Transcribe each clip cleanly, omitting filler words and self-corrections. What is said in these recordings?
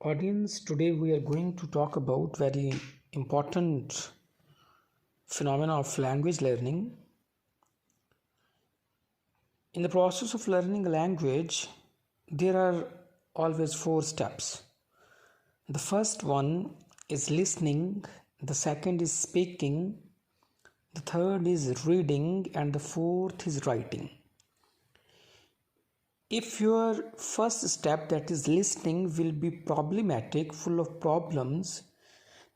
Audience, today we are going to talk about very important phenomena of language learning. In the process of learning a language, there are always four steps. The first one is listening, the second is speaking, the third is reading, and the fourth is writing. If your first step, that is listening, will be problematic, full of problems,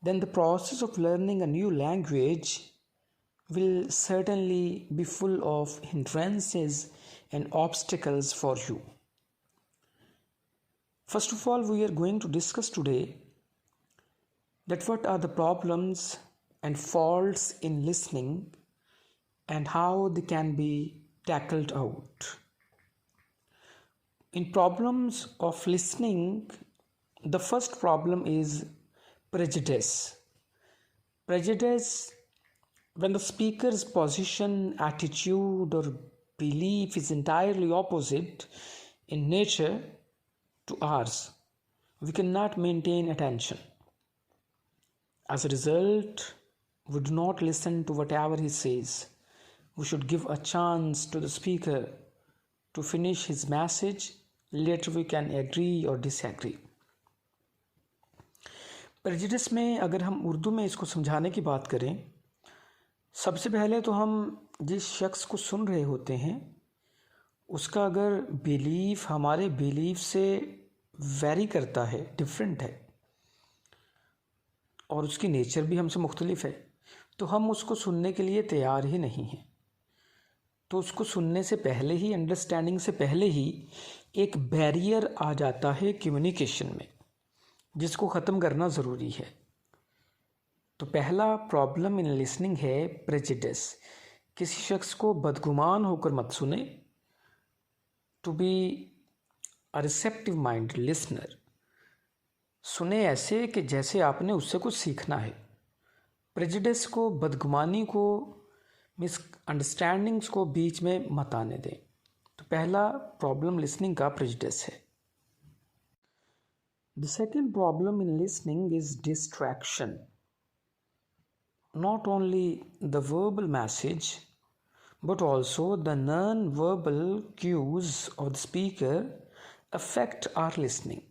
then the process of learning a new language will certainly be full of hindrances and obstacles for you. First of all, we are going to discuss today that what are the problems and faults in listening and how they can be tackled out. In problems of listening, the first problem is prejudice. Prejudice, when the speaker's position, attitude, or belief is entirely opposite in nature to ours, we cannot maintain attention. As a result, we do not listen to whatever he says. We should give a chance to the speaker to finish his message. Later we can agree or disagree. Prejudice में अगर हम उर्दू में इसको समझाने की बात करें, सबसे पहले तो हम जिस शख्स को सुन रहे होते हैं उसका अगर बिलीफ हमारे बिलीफ से वेरी करता है, डिफरेंट है, और उसकी नेचर भी हमसे मुख्तलिफ है, तो हम उसको सुनने के लिए तैयार ही नहीं हैं। तो उसको सुनने से पहले ही, अंडरस्टैंडिंग से पहले ही एक बैरियर आ जाता है कम्युनिकेशन में, जिसको ख़त्म करना ज़रूरी है। तो पहला प्रॉब्लम इन लिसनिंग है प्रेजुडिस। किसी शख्स को बदगुमान होकर मत सुने। To be a receptive mind listener, सुने ऐसे कि जैसे आपने उससे कुछ सीखना है। प्रेजुडिस को, बदगुमानी को, मिसअंडरस्टैंडिंग्स को बीच में मत आने दें। तो पहला प्रॉब्लम लिसनिंग का प्रेजुडिस है। The second problem in listening is distraction. Not only the verbal message, but also the non-verbal cues of the speaker affect our listening.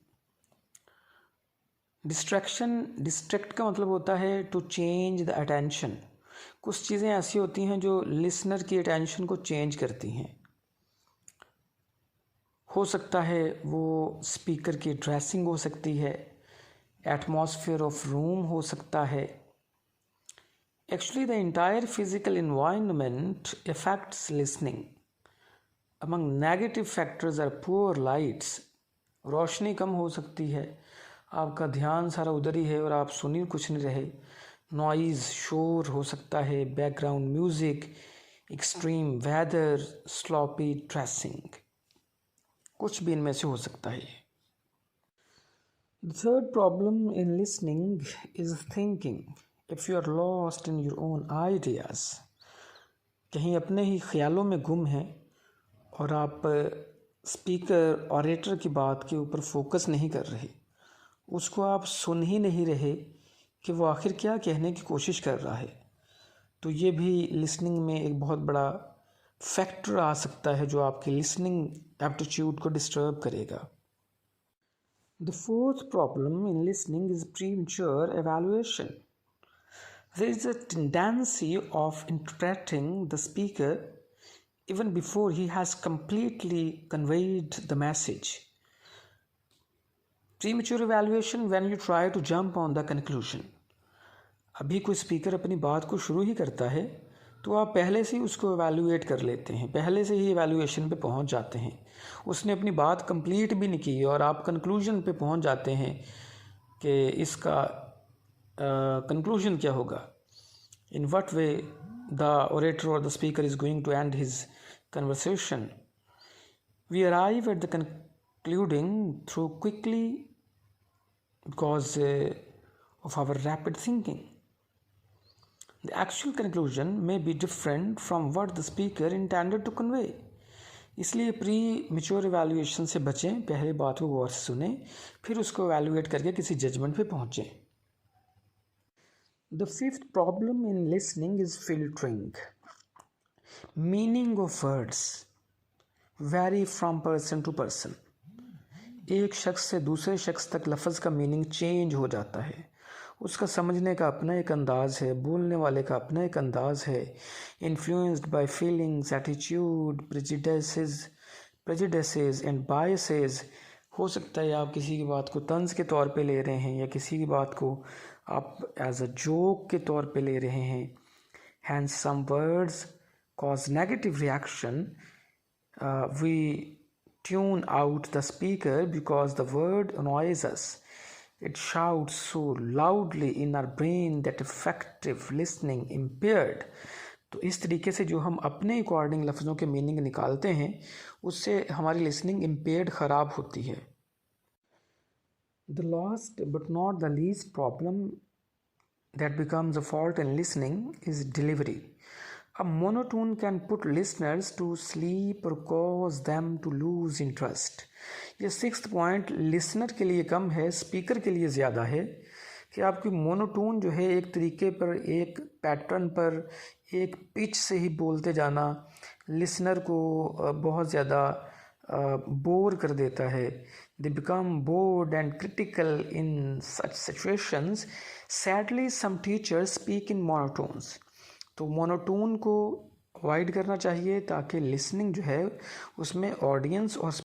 Distract का मतलब होता है to change the attention. कुछ चीज़ें ऐसी होती हैं जो लिसनर की अटेंशन को चेंज करती हैं। हो सकता है वो स्पीकर की ड्रेसिंग हो सकती है, एटमॉस्फेयर ऑफ रूम हो सकता है। Actually the entire physical environment affects listening. Among negative factors are poor lights. रोशनी कम हो सकती है, आपका ध्यान सारा उधर ही है और आप सुन ही कुछ नहीं रहे। नॉइज़, शोर हो सकता है, background music, extreme weather, sloppy dressing, कुछ भी इनमें से हो सकता है। The third problem in listening is thinking. If you are lost in your own ideas, कहीं अपने ही ख्यालों में गुम हैं और आप स्पीकर ऑरेटर की बात के ऊपर फोकस नहीं कर रहे, उसको आप सुन ही नहीं रहे कि वो आखिर क्या कहने की कोशिश कर रहा है, तो ये भी लिसनिंग में एक बहुत बड़ा फैक्टर आ सकता है जो आपकी लिसनिंग एप्टीट्यूड को डिस्टर्ब करेगा। The fourth problem in listening is premature evaluation. There is a tendency of interpreting the speaker even before he has completely conveyed the message. Premature evaluation when you try to jump on the conclusion. अभी कोई speaker अपनी बात को शुरू ही करता है तो आप पहले से ही उसको एवैल्यूएट कर लेते हैं, पहले से ही एवैल्यूएशन पे पहुंच जाते हैं। उसने अपनी बात कंप्लीट भी नहीं की और आप कंक्लूजन पे पहुंच जाते हैं कि इसका कंक्लूजन क्या होगा, in what way the orator or the speaker is going to end his conversation. We arrive at the concluding through quickly because of our rapid thinking. The actual conclusion may be different from what the speaker intended to convey. इसलिए pre mature evaluation से बचें, पहले बात को गौर से सुनें, फिर उसको इवैल्यूएट करके किसी जजमेंट पे पहुँचें। The fifth problem in listening is filtering. Meaning of words vary from person to person. एक शख्स से दूसरे शख्स तक लफ्ज़ का मीनिंग चेंज हो जाता है। उसका समझने का अपना एक अंदाज़ है, बोलने वाले का अपना एक अंदाज़ है। Influenced by feelings, attitude, prejudices and biases. हो सकता है आप किसी की बात को तंज के तौर पे ले रहे हैं या किसी की बात को आप एज अ जोक के तौर पे ले रहे हैं। Hence some words cause negative reaction. We tune out the speaker because the word annoys us. It shouts so loudly in our brain that effective listening impaired. तो इस तरीके से जो हम अपने अकॉर्डिंग लफ्ज़ों के मीनिंग निकालते हैं उससे हमारी लिसनिंग इम्पेयर्ड ख़राब होती है। The last but not the least problem that becomes a fault in listening is delivery. A monotone can put listeners to sleep or cause them to lose interest. ये sixth point listener के लिए कम है, speaker के लिए ज़्यादा है कि आपकी मोनोटोन जो है एक तरीके पर, एक पैटर्न पर, एक पिच से ही बोलते जाना लिसनर को बहुत ज़्यादा बोर कर देता है। They become bored and critical in such situations. Sadly, some teachers speak in monotones. तो मोनोटोन को अवॉइड करना चाहिए ताकि लिसनिंग जो है उसमें ऑडियंस और